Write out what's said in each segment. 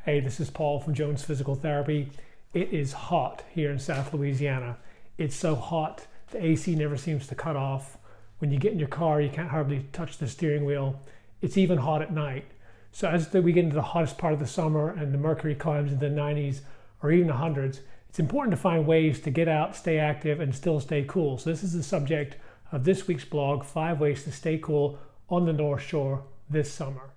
Hey, this is Paul from Jones Physical Therapy. It is hot here in South Louisiana. It's so hot, the AC never seems to cut off. When you get in your car, you can't hardly touch the steering wheel. It's even hot at night. So as we get into the hottest part of the summer and the mercury climbs into the 90s or even the hundreds, it's important to find ways to get out, stay active, and still stay cool. So this is the subject of this week's blog, 5 ways to stay cool on the North Shore this summer.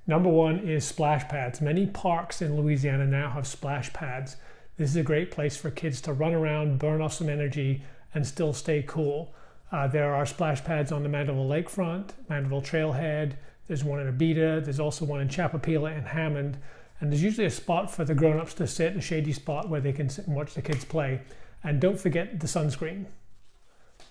Number one is splash pads. Many parks in Louisiana now have splash pads. This is a great place for kids to run around, burn off some energy, and still stay cool. There are splash pads on the Mandeville Lakefront, Mandeville Trailhead. There's one in Abita. There's also one in Chapapila and Hammond. And there's usually a spot for the grown-ups to sit, a shady spot where they can sit and watch the kids play. And don't forget the sunscreen.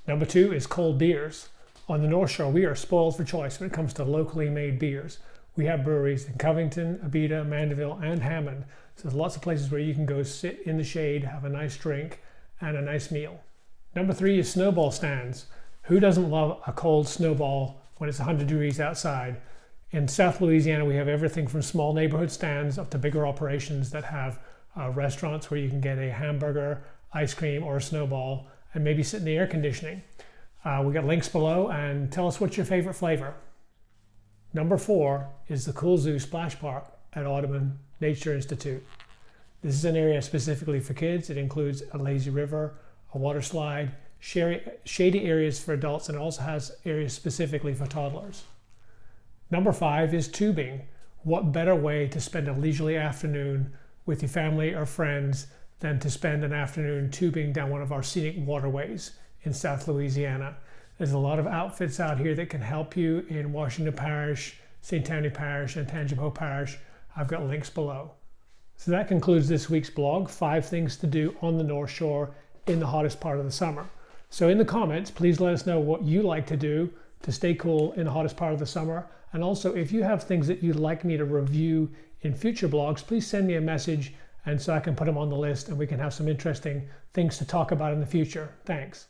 Number two is cold beers. On the North Shore, we are spoiled for choice when it comes to locally made beers. We have breweries in Covington, Abita, Mandeville, and Hammond. So there's lots of places where you can go sit in the shade, have a nice drink, and a nice meal. Number three is Snowball Stands. Who doesn't love a cold snowball when it's 100 degrees outside? In South Louisiana, we have everything from small neighborhood stands up to bigger operations that have restaurants where you can get a hamburger, ice cream, or a snowball, and maybe sit in the air conditioning. We got links below, and tell us what's your favorite flavor. Number four is the Cool Zoo Splash Park at Audubon Nature Institute. This is an area specifically for kids. It includes a lazy river, a water slide, shady areas for adults, and it also has areas specifically for toddlers. Number five is tubing. What better way to spend a leisurely afternoon with your family or friends than to spend an afternoon tubing down one of our scenic waterways in South Louisiana? There's a lot of outfits out here that can help you in Washington Parish, St. Tammany Parish, and Tangipahoa Parish. I've got links below. So that concludes this week's blog, 5 things to do on the North Shore in the hottest part of the summer. So in the comments, please let us know what you like to do to stay cool in the hottest part of the summer. And also, if you have things that you'd like me to review in future blogs, please send me a message and so I can put them on the list and we can have some interesting things to talk about in the future. Thanks.